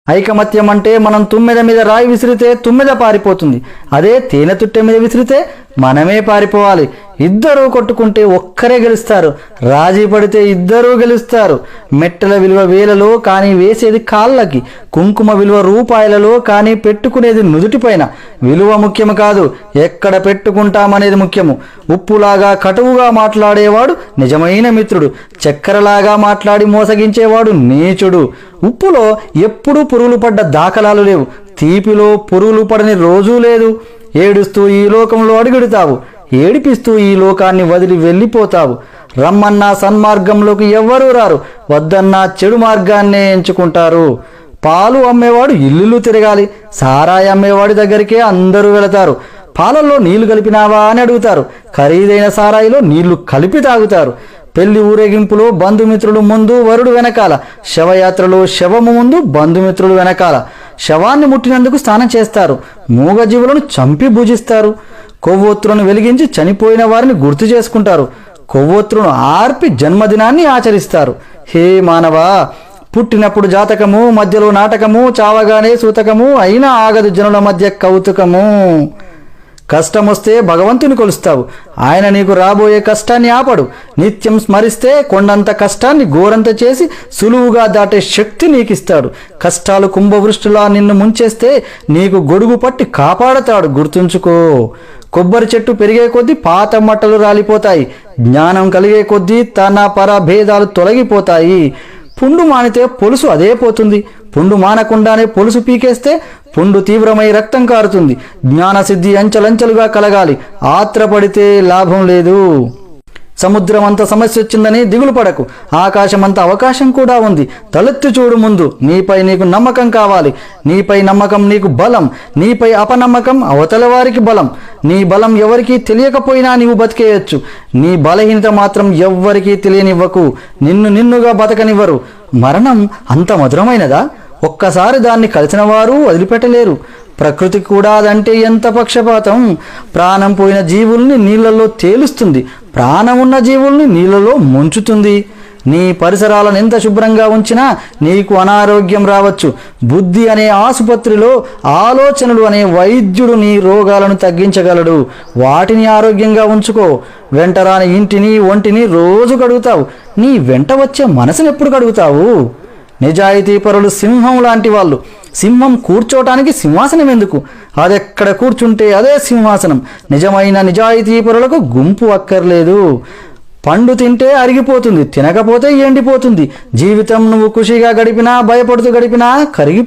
ఐకమత్యం అంటే మనం తుమ్మెద మీద రాయి విసిరితే తుమ్మెద పారిపోతుంది. అదే తేనె తుట్టె మీద విసిరితే మనమే పారిపోవాలి. ఇద్దరూ కొట్టుకుంటే ఒక్కరే గెలుస్తారు. రాజీ పడితే ఇద్దరూ గెలుస్తారు. మెట్టల విలువ వేలలో కానీ వేసేది కాళ్ళకి. కుంకుమ విలువ రూపాయలలో కానీ పెట్టుకునేది నుదుటిపైన. విలువ ముఖ్యం కాదు, ఎక్కడ పెట్టుకుంటామనేది ముఖ్యము. ఉప్పులాగా కటువుగా మాట్లాడేవాడు నిజమైన మిత్రుడు. చక్కెరలాగా మాట్లాడి మోసగించేవాడు నీచుడు. ఉప్పులో ఎప్పుడూ పురుగులు పడ్డ దాఖలాలు లేవు. తీపిలో పురుగులు పడని రోజూ లేదు. ఏడుస్తూ ఈ లోకంలో అడుగెడుతావు, ఏడిపిస్తూ ఈ లోకాన్ని వదిలి వెళ్ళిపోతావు. రమ్మన్నా సన్మార్గంలోకి ఎవ్వరూ రారు, వద్దన్నా చెడు మార్గాన్నే ఎంచుకుంటారు. పాలు అమ్మేవాడు ఇల్లు తిరగాలి, సారాయి అమ్మేవాడి దగ్గరికే అందరూ వెళతారు. పాలల్లో నీళ్లు కలిపినావా అని అడుగుతారు, ఖరీదైన సారాయిలో నీళ్లు కలిపి తాగుతారు. పెళ్లి ఊరేగింపులో బంధుమిత్రులు ముందు, వరుడు వెనకాల. శవయాత్రలో శవము ముందు, బంధుమిత్రులు వెనకాల. శవాన్ని ముట్టినందుకు స్నానం చేస్తారు. మూగజీవులను చంపి భుజిస్తారు. కొవ్వొత్తులను వెలిగించి చనిపోయిన వారిని గుర్తు చేసుకుంటారు. కొవ్వొత్తులను ఆర్పి జన్మదినాన్ని ఆచరిస్తారు. హే మానవా, పుట్టినప్పుడు జాతకము, మధ్యలో నాటకము, చావగానే సూతకము, అయినా ఆగదు జనుల మధ్య కౌతుకము. కష్టమొస్తే భగవంతుని కొలుస్తావు, ఆయన నీకు రాబోయే కష్టాన్ని ఆపడు. నిత్యం స్మరిస్తే కొండంత కష్టాన్ని గోరంత చేసి సులువుగా దాటే శక్తి నీకిస్తాడు. కష్టాలు కుంభవృష్టిలా నిన్ను ముంచేస్తే నీకు గొడుగు పట్టి కాపాడతాడు, గుర్తుంచుకో. కొబ్బరి చెట్టు పెరిగే కొద్దీ పాత మట్టలు రాలిపోతాయి. జ్ఞానం కలిగే కొద్దీ తన పర భేదాలు తొలగిపోతాయి. పుండు మానితే పొలుసు అదే పోతుంది. పుండు మానకుండానే పొలుసు పీకేస్తే పుండు తీవ్రమై రక్తం కారుతుంది. జ్ఞానసిద్ధి అంచెలంచెలుగా కలగాలి, ఆత్రపడితే లాభం లేదు. సముద్రం అంత సమస్య వచ్చిందని దిగులు పడకు, ఆకాశం అంత అవకాశం కూడా ఉంది. తలెత్తి చూడు ముందు. నీపై నీకు నమ్మకం కావాలి. నీపై నమ్మకం నీకు బలం, నీపై అపనమ్మకం అవతల వారికి బలం. నీ బలం ఎవరికీ తెలియకపోయినా నీవు బతికేయచ్చు. నీ బలహీనత మాత్రం ఎవ్వరికీ తెలియనివ్వకు. నిన్నుగా బతకనివ్వరు. మరణం అంత మధురమైనదా? ఒక్కసారి దాన్ని కలిసిన వారు వదిలిపెట్టలేరు. ప్రకృతి కూడా అదంటే ఎంత పక్షపాతం. ప్రాణం పోయిన జీవుల్ని నీళ్లలో తేలుస్తుంది, ప్రాణం ఉన్న జీవుల్ని నీళ్లలో ముంచుతుంది. నీ పరిసరాలను ఎంత శుభ్రంగా ఉంచినా నీకు అనారోగ్యం రావచ్చు. బుద్ధి అనే ఆసుపత్రిలో ఆలోచనలు అనే వైద్యుడు నీ రోగాలను తగ్గించగలడు. వాటిని ఆరోగ్యంగా ఉంచుకో. వెంటరాని ఇంటిని ఒంటిని రోజు కడుగుతావు, నీ వెంట వచ్చే మనసును ఎప్పుడు కడుగుతావు? నిజాయితీ పరులు సింహం లాంటి వాళ్ళు. సింహం కూర్చోటానికి సింహాసనం ఎందుకు? అదెక్కడ కూర్చుంటే అదే సింహాసనం. నిజమైన నిజాయితీ పరులకు గుంపు అక్కర్లేదు. పండు తింటే అరిగిపోతుంది, తినకపోతే ఎండిపోతుంది. జీవితం నువ్వు ఖుషిగా గడిపినా, భయపడుతూ గడిపినా కరిగి